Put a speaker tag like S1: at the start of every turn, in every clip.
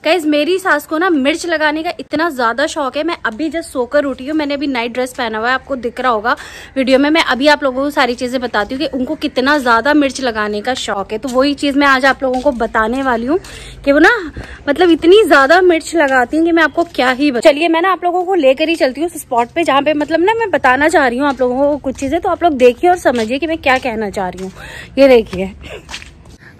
S1: Guys मेरी सास को ना मिर्च लगाने का इतना ज़्यादा शौक है। मैं अभी जस्ट सोकर उठी हूँ, मैंने अभी नाइट ड्रेस पहना हुआ है, आपको दिख रहा होगा वीडियो में। मैं अभी आप लोगों को सारी चीज़ें बताती हूँ कि उनको कितना ज़्यादा मिर्च लगाने का शौक है। तो वही चीज़ मैं आज आप लोगों को बताने वाली हूँ कि वो ना मतलब इतनी ज़्यादा मिर्च लगाती हैं कि मैं आपको क्या ही चलिए मैं ना आप लोगों को लेकर ही चलती हूँ स्पॉट पे जहाँ पे मतलब ना मैं बताना चाह रही हूँ आप लोगों को कुछ चीज़ें। तो आप लोग देखिए और समझिए कि मैं क्या कहना चाह रही हूँ। ये देखिए,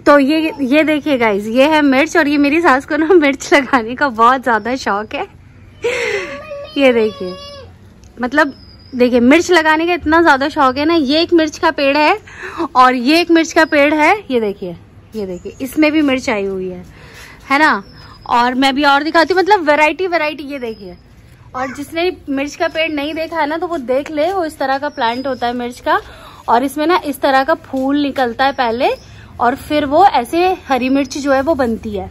S1: तो ये देखिए गाइज, ये है मिर्च और ये मेरी सास को ना मिर्च लगाने का बहुत ज़्यादा शौक है। ये देखिए, मतलब देखिए मिर्च लगाने का इतना ज़्यादा शौक है ना। ये एक मिर्च का पेड़ है और ये एक मिर्च का पेड़ है। ये देखिए इसमें भी मिर्च आई हुई है ना। और मैं भी और दिखाती हूँ, मतलब वैरायटी ये देखिए। और जिसने मिर्च का पेड़ नहीं देखा है ना तो वो देख ले, वो इस तरह का प्लांट होता है मिर्च का और इसमें ना इस तरह का फूल निकलता है पहले और फिर वो ऐसे हरी मिर्च जो है वो बनती है।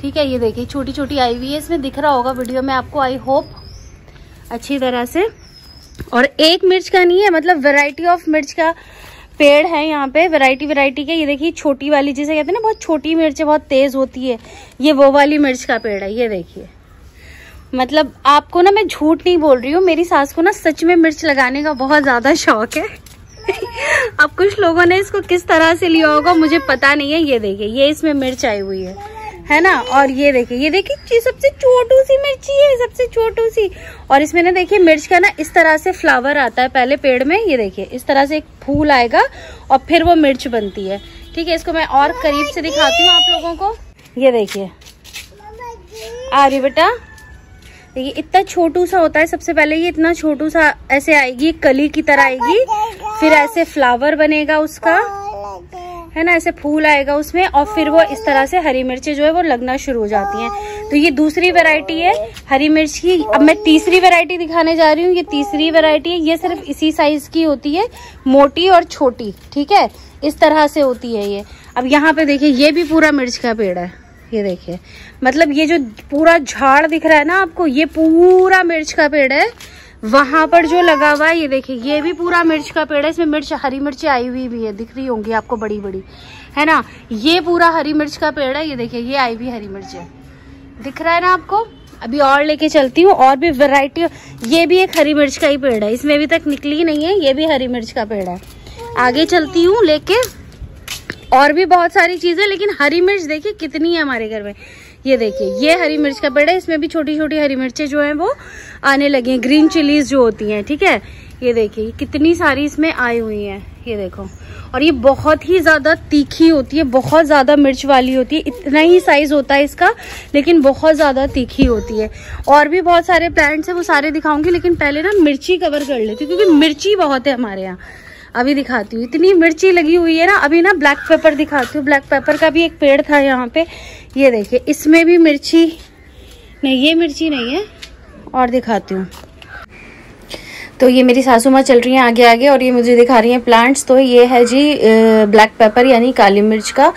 S1: ठीक है, ये देखिए छोटी छोटी आई हुई है, इसमें दिख रहा होगा वीडियो में आपको, आई होप अच्छी तरह से। और एक मिर्च का नहीं है, मतलब वैरायटी ऑफ मिर्च का पेड़ है यहाँ पे, वैरायटी के। ये देखिए छोटी वाली जिसे कहते हैं ना, बहुत छोटी मिर्च है, बहुत तेज होती है, ये वो वाली मिर्च का पेड़ है। ये देखिए, मतलब आपको ना मैं झूठ नहीं बोल रही हूँ, मेरी सास को ना सच में मिर्च लगाने का बहुत ज्यादा शौक है। अब कुछ लोगों ने इसको किस तरह से लिया होगा मुझे पता नहीं है। ये देखिए, ये इसमें मिर्च आई हुई है ना। और ये देखिए सबसे छोटू सी मिर्ची है, सबसे छोटू सी। और इसमें ना देखिए मिर्च का ना इस तरह से फ्लावर आता है पहले पेड़ में। ये देखिए इस तरह से एक फूल आएगा और फिर वो मिर्च बनती है। ठीक है, इसको मैं और करीब से दिखाती हूँ आप लोगों को। ये देखिए आ रही बेटा, देखिए इतना छोटू सा होता है। सबसे पहले ये इतना छोटू सा ऐसे आएगी, कली की तरह आएगी, फिर ऐसे फ्लावर बनेगा उसका, है ना, ऐसे फूल आएगा उसमें और फिर वो इस तरह से हरी मिर्चें जो है वो लगना शुरू हो जाती हैं। तो ये दूसरी वैरायटी है हरी मिर्च की। अब मैं तीसरी वैरायटी दिखाने जा रही हूँ। ये तीसरी वैरायटी है, ये सिर्फ इसी साइज की होती है, मोटी और छोटी। ठीक है, इस तरह से होती है ये। अब यहाँ पे देखिए ये भी पूरा मिर्च का पेड़ है। ये देखिए, मतलब ये जो पूरा झाड़ दिख रहा है ना आपको, ये पूरा मिर्च का पेड़ है। वहां पर जो लगा हुआ है ये देखिए, ये भी पूरा मिर्च का पेड़ है। इसमें मिर्च, हरी मिर्ची आई हुई भी है, दिख रही होंगी आपको बड़ी बड़ी, है ना। ये पूरा हरी मिर्च का पेड़ है। ये देखिए ये आई हुई हरी मिर्च है, दिख रहा है ना आपको। अभी और लेके चलती हूँ, और भी वैरायटी। ये भी एक हरी मिर्च का ही पेड़ है, इसमें अभी तक निकली नहीं है, ये भी हरी मिर्च का पेड़ है। आगे चलती हूँ लेके, और भी बहुत सारी चीजें, लेकिन हरी मिर्च देखिए कितनी है हमारे घर में। ये देखिए ये हरी मिर्च का पेड़ है, इसमें भी छोटी छोटी हरी मिर्चें जो हैं वो आने लगी हैं, ग्रीन चिलीज जो होती हैं। ठीक है, ये देखिए कितनी सारी इसमें आई हुई हैं, ये देखो। और ये बहुत ही ज्यादा तीखी होती है, बहुत ज्यादा मिर्च वाली होती है। इतना ही साइज होता है इसका, लेकिन बहुत ज्यादा तीखी होती है। और भी बहुत सारे प्लांट्स हैं, वो सारे दिखाऊंगी, लेकिन पहले ना मिर्ची कवर कर लेती हूँ क्योंकि मिर्ची बहुत है हमारे यहाँ। अभी दिखाती हूँ, इतनी मिर्ची लगी हुई है ना। अभी ना ब्लैक पेपर दिखाती हूँ। ब्लैक पेपर का भी एक पेड़ था यहाँ पे, ये देखिए इसमें भी मिर्ची नहीं, ये मिर्ची नहीं है। और दिखाती हूँ, तो ये मेरी सासू माँ चल रही हैं आगे आगे और ये मुझे दिखा रही हैं प्लांट्स। तो ये है जी ब्लैक पेपर यानी काली मिर्च का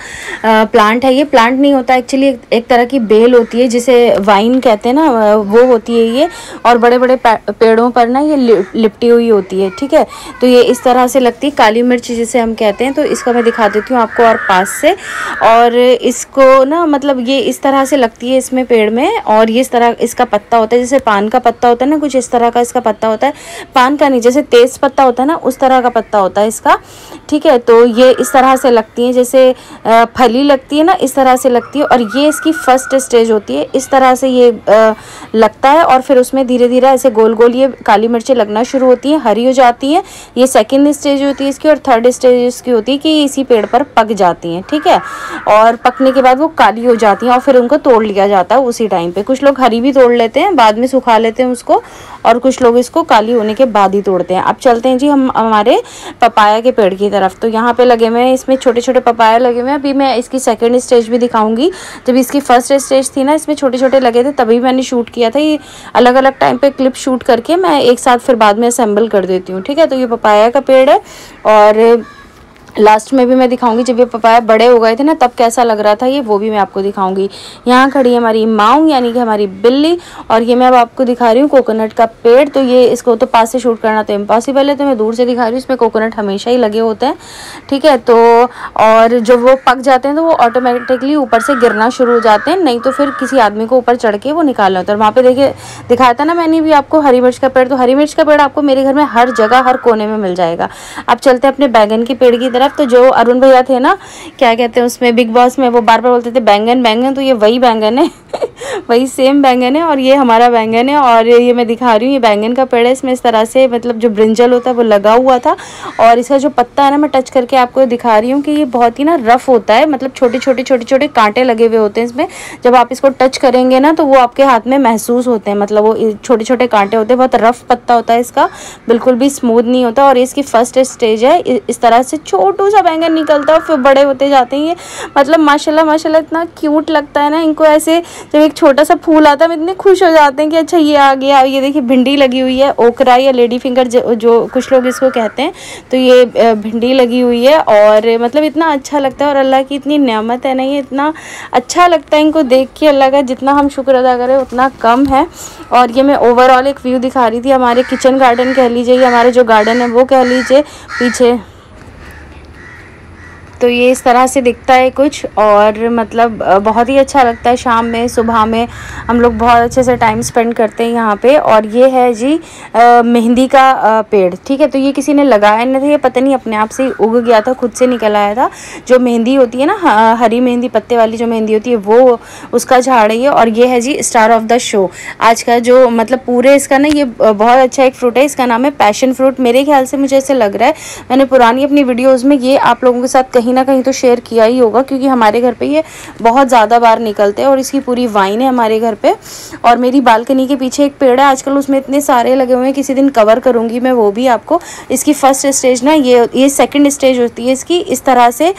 S1: प्लांट है। ये प्लांट नहीं होता एक्चुअली, एक तरह की बेल होती है जिसे वाइन कहते हैं ना, वो होती है ये। और बड़े बड़े पेड़ों पर ना ये लिपटी हुई होती है। ठीक है, तो ये इस तरह से लगती है, काली मिर्च जिसे हम कहते हैं। तो इसका मैं दिखा देती हूँ आपको और पास से। और इसको ना मतलब ये इस तरह से लगती है इसमें पेड़ में। और ये इस तरह इसका पत्ता होता है, जैसे पान का पत्ता होता है ना, कुछ इस तरह का इसका पत्ता होता है। पान का नहीं, जैसे तेज पत्ता होता है ना, उस तरह का पत्ता होता है इसका। ठीक है, तो ये इस तरह से लगती है, जैसे फली लगती है ना, इस तरह से लगती है। और ये इसकी फर्स्ट स्टेज होती है, इस तरह से ये लगता है। और फिर उसमें धीरे धीरे ऐसे गोल गोल ये काली मिर्चें लगना शुरू होती हैं, हरी हो जाती हैं। ये सेकंड स्टेज होती है इसकी। और थर्ड स्टेज इसकी होती है कि इसी पेड़ पर पक जाती हैं। ठीक है, और पकने के बाद वो काली हो जाती हैं और फिर उनको तोड़ लिया जाता है उसी टाइम पे। कुछ लोग हरी भी तोड़ लेते हैं, बाद में सुखा लेते हैं उसको, और कुछ लोग इसको काली होने के बाद ही तोड़ते हैं। अब चलते हैं जी हम हमारे पपाया के पेड़ की तरफ। तो यहाँ पे लगे हुए हैं, इसमें छोटे छोटे पपाया लगे हुए हैं। अभी मैं इसकी सेकंड स्टेज भी दिखाऊंगी। जब इसकी फर्स्ट स्टेज थी ना, इसमें छोटे छोटे लगे थे, तभी मैंने शूट किया था। ये अलग अलग टाइम पे क्लिप शूट करके मैं एक साथ फिर बाद में असेंबल कर देती हूँ। ठीक है, तो ये पपाया का पेड़ है और लास्ट में भी मैं दिखाऊंगी जब ये पपाया बड़े हो गए थे ना तब कैसा लग रहा था ये, वो भी मैं आपको दिखाऊंगी। यहाँ खड़ी है हमारी माऊ यानी कि हमारी बिल्ली, और ये मैं अब आपको दिखा रही हूँ कोकोनट का पेड़। तो ये इसको तो पास से शूट करना तो इम्पॉसिबल है, तो मैं दूर से दिखा रही हूँ। इसमें कोकोनट हमेशा ही लगे होते हैं, ठीक है। तो और जब वो पक जाते हैं तो वो ऑटोमेटिकली ऊपर से गिरना शुरू हो जाते हैं, नहीं तो फिर किसी आदमी को ऊपर चढ़ के वो निकालना होता है। वहाँ पे देखिए दिखाया था ना मैंने भी आपको हरी मिर्च का पेड़, तो हरी मिर्च का पेड़ आपको मेरे घर में हर जगह हर कोने में मिल जाएगा। अब चलते हैं अपने बैंगन के पेड़ की तरफ। तो जो अरुण भैया थे ना, क्या कहते हैं उसमें बिग बॉस में, वो बार बार बोलते थे बैंगन बैंगन, तो ये वही बैंगन है वही सेम बैंगन है, और ये हमारा बैंगन है। और ये मैं दिखा रही हूँ, ये बैंगन का पेड़ है। इसमें इस तरह से मतलब जो ब्रिंजल होता है वो लगा हुआ था, और इसका जो पत्ता है ना मैं टच करके आपको दिखा रही हूँ कि ये बहुत ही ना रफ होता है, मतलब छोटे छोटे कांटे लगे हुए होते हैं इसमें। जब आप इसको टच करेंगे ना तो वो आपके हाथ में महसूस होते हैं, मतलब वो छोटे छोटे कांटे होते हैं। बहुत रफ पत्ता होता है इसका, बिल्कुल भी स्मूथ नहीं होता। और इसकी फर्स्ट स्टेज है, इस तरह से छोटू सा बैंगन निकलता है, फिर बड़े होते जाते हैं। ये मतलब माशाल्लाह माशाल्लाह इतना क्यूट लगता है ना इनको। ऐसे जब एक छोटा सा फूल आता है हम इतने खुश हो जाते हैं कि अच्छा ये आ गया। ये देखिए भिंडी लगी हुई है, ओकरा या लेडी फिंगर जो कुछ लोग इसको कहते हैं, तो ये भिंडी लगी हुई है। और मतलब इतना अच्छा लगता है, और अल्लाह की इतनी नेमत है ना, ये इतना अच्छा लगता है इनको देख के। अल्लाह का जितना हम शुक्र अदा करें उतना कम है। और ये मैं ओवरऑल एक व्यू दिखा रही थी, हमारे किचन गार्डन कह लीजिए, हमारे जो गार्डन है वो कह लीजिए पीछे। तो ये इस तरह से दिखता है कुछ, और मतलब बहुत ही अच्छा लगता है। शाम में सुबह में हम लोग बहुत अच्छे से टाइम स्पेंड करते हैं यहाँ पे। और ये है जी मेहंदी का पेड़, ठीक है। तो ये किसी ने लगाया नहीं था, ये पता नहीं अपने आप से ही उग गया था, खुद से निकल आया था। जो मेहंदी होती है ना हरी मेहंदी पत्ते वाली जो मेहंदी होती है वो उसका झाड़ है ये। और ये है जी स्टार ऑफ द शो आज का, जो मतलब पूरे इसका ना ये बहुत अच्छा एक फ्रूट है, इसका नाम है पैशन फ्रूट। मेरे ख्याल से मुझे ऐसे लग रहा है, मैंने पुरानी अपनी वीडियोज़ में ये आप लोगों के साथ कहीं ना कहीं तो शेयर किया ही होगा, क्योंकि हमारे घर पे ये बहुत ज़्यादा बार निकलते हैं, और इसकी पूरी वाइन है हमारे घर पे। और मेरी बालकनी के पीछे एक पेड़ है, आजकल उसमें इतने सारे लगे हुए हैं, किसी दिन कवर करूँगी मैं वो भी आपको। इसकी फर्स्ट स्टेज ना ये सेकंड स्टेज होती है इसकी। इस तरह से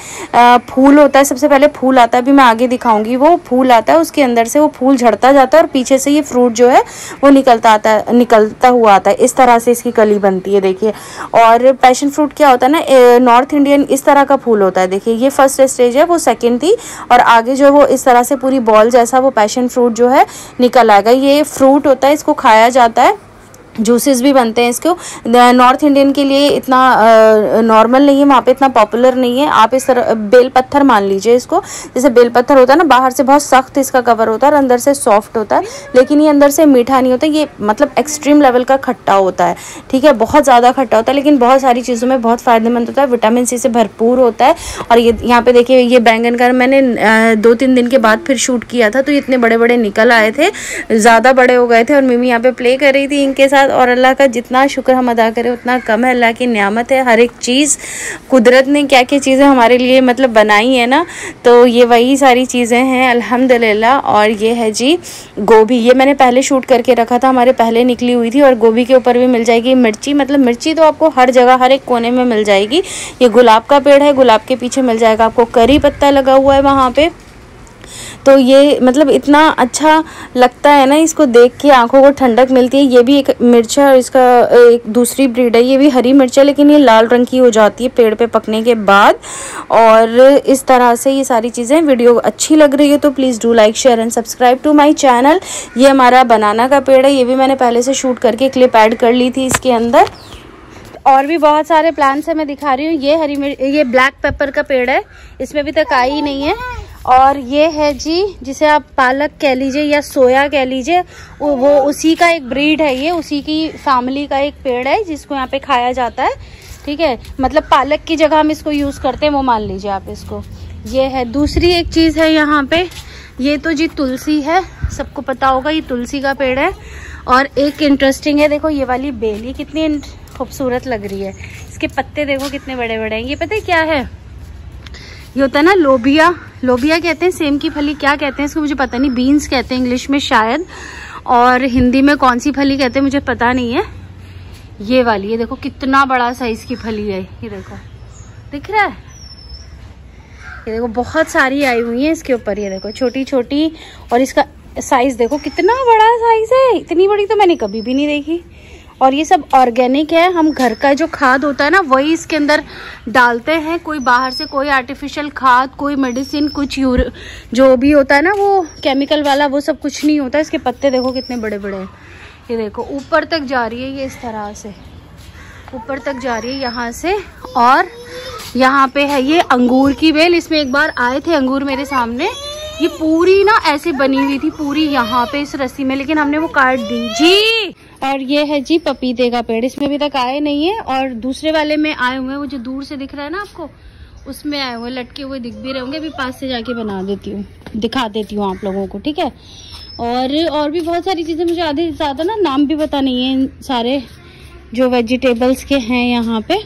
S1: फूल होता है, सबसे पहले फूल आता है, अभी मैं आगे दिखाऊंगी। वो फूल आता है, उसके अंदर से वो फूल झड़ता जाता है, और पीछे से ये फ्रूट जो है वो निकलता हुआ आता है। इस तरह से इसकी कली बनती है, देखिए। और पैशन फ्रूट क्या होता है ना, नॉर्थ इंडियन इस तरह का फूल होता है। देखिए ये फर्स्ट स्टेज है, वो सेकंड थी, और आगे जो वो इस तरह से पूरी बॉल जैसा वो पैशन फ्रूट जो है निकल आएगा। ये फ्रूट होता है, इसको खाया जाता है, जूसेस भी बनते हैं इसको। नॉर्थ इंडियन के लिए इतना नॉर्मल नहीं है, वहाँ पे इतना पॉपुलर नहीं है। आप इस तरह बेल पत्थर मान लीजिए इसको, जैसे बेल पत्थर होता है ना, बाहर से बहुत सख्त इसका कवर होता है और अंदर से सॉफ्ट होता है, लेकिन ये अंदर से मीठा नहीं होता। ये मतलब एक्सट्रीम लेवल का खट्टा होता है, ठीक है, बहुत ज़्यादा खट्टा होता है, लेकिन बहुत सारी चीज़ों में बहुत फ़ायदेमंद होता है, विटामिन सी से भरपूर होता है। और ये यहाँ पे देखिए, ये बैंगन का मैंने 2-3 दिन के बाद फिर शूट किया था, तो ये इतने बड़े बड़े निकल आए थे, ज़्यादा बड़े हो गए थे, और मिमी यहाँ पे प्ले कर रही थी इनके साथ। और अल्लाह का जितना शुक्र हम अदा करें उतना कम है, अल्लाह की नेमत है। हर एक चीज़ कुदरत ने क्या क्या चीज़ें हमारे लिए मतलब बनाई है ना, तो ये वही सारी चीज़ें हैं अल्हम्दुलिल्लाह। और ये है जी गोभी, ये मैंने पहले शूट करके रखा था, हमारे पहले निकली हुई थी। और गोभी के ऊपर भी मिल जाएगी मिर्ची, मतलब मिर्ची तो आपको हर जगह हर एक कोने में मिल जाएगी। ये गुलाब का पेड़ है, गुलाब के पीछे मिल जाएगा आपको करी पत्ता लगा हुआ है वहाँ पे। तो ये मतलब इतना अच्छा लगता है ना, इसको देख के आंखों को ठंडक मिलती है। ये भी एक मिर्च है, और इसका एक दूसरी ब्रीड है, ये भी हरी मिर्च है, लेकिन ये लाल रंग की हो जाती है पेड़ पे पकने के बाद। और इस तरह से ये सारी चीज़ें। वीडियो अच्छी लग रही है तो please do like share and subscribe to my channel. ये हमारा बनाना का पेड़ है, ये भी मैंने पहले से शूट करके क्लिप ऐड कर ली थी इसके अंदर। और भी बहुत सारे प्लांट्स है, मैं दिखा रही हूँ। ये ब्लैक पेपर का पेड़ है, इसमें अभी तक आई ही नहीं है। और ये है जी, जिसे आप पालक कह लीजिए या सोया कह लीजिए, वो उसी का एक ब्रीड है, ये उसी की फैमिली का एक पेड़ है जिसको यहाँ पे खाया जाता है, ठीक है। मतलब पालक की जगह हम इसको यूज़ करते हैं, वो मान लीजिए आप इसको। ये है दूसरी एक चीज़ है यहाँ पे, ये तो जी तुलसी है, सबको पता होगा ये तुलसी का पेड़ है। और एक इंटरेस्टिंग है, देखो ये वाली बेल, ये कितनी खूबसूरत लग रही है, इसके पत्ते देखो कितने बड़े बड़े हैं। ये पता है क्या है, ये होता है ना लोबिया, लोबिया कहते हैं, सेम की फली क्या कहते हैं इसको मुझे पता नहीं, बीन्स कहते हैं इंग्लिश में शायद, और हिंदी में कौन सी फली कहते हैं मुझे पता नहीं है। ये वाली, ये देखो कितना बड़ा साइज की फली है, ये देखो दिख रहा है, ये देखो बहुत सारी आई हुई है इसके ऊपर, ये देखो छोटी छोटी। और इसका साइज देखो कितना बड़ा साइज है, इतनी बड़ी तो मैंने कभी भी नहीं देखी। और ये सब ऑर्गेनिक है। हम घर का जो खाद होता है ना वही इसके अंदर डालते हैं, कोई बाहर से कोई आर्टिफिशियल खाद, कोई मेडिसिन, कुछ जो भी होता है ना वो केमिकल वाला, वो सब कुछ नहीं होता। इसके पत्ते देखो कितने बड़े बड़े हैं। ये देखो ऊपर तक जा रही है, ये इस तरह से ऊपर तक जा रही है यहाँ से। और यहाँ पे है ये अंगूर की बेल। इसमें एक बार आए थे अंगूर मेरे सामने, ये पूरी ना ऐसे बनी हुई थी पूरी यहाँ पे इस रस्सी में, लेकिन हमने वो काट दी जी। और ये है जी पपीते का पेड़, इसमें अभी तक आए नहीं है। और दूसरे वाले में आए हुए हैं, वो जो दूर से दिख रहा है ना आपको, उसमें आए हुए लटके हुए दिख भी रहे होंगे। अभी पास से जाके बना देती हूँ, दिखा देती हूँ आप लोगों को, ठीक है। और भी बहुत सारी चीजें, मुझे आधे ज्यादा ना नाम भी पता नहीं है इन सारे जो वेजिटेबल्स के हैं यहाँ पे।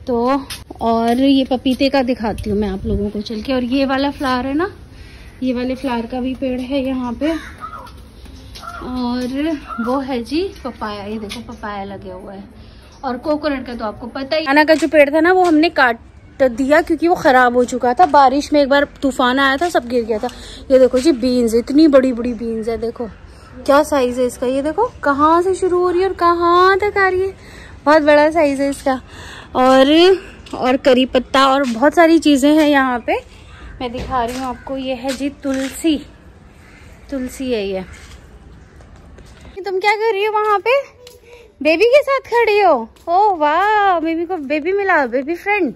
S1: तो और ये पपीते का दिखाती हूँ मैं आप लोगों को चल के। और ये वाला फ्लावर है ना, ये वाले फ्लावर का भी पेड़ है यहाँ पे। और वो है जी पपाया, ये देखो पपाया लगे हुआ है। और कोकोनट का तो आपको पता ही, बनाना का जो पेड़ था ना वो हमने काट दिया क्योंकि वो खराब हो चुका था। बारिश में एक बार तूफान आया था, सब गिर गया था। ये देखो जी बीन्स, इतनी बड़ी बड़ी बीन्स है, देखो क्या साइज है इसका। ये देखो कहाँ से शुरू हो रही है और कहाँ तक आ रही है, बहुत बड़ा साइज है इसका। और करी पत्ता और बहुत सारी चीजें हैं यहाँ पे, मैं दिखा रही हूँ आपको। ये है जी तुलसी, तुलसी है ये। तुम क्या कर रही हो वहाँ पे? बेबी के साथ खड़ी हो? ओह वाह, बेबी को बेबी मिला, बेबी फ्रेंड।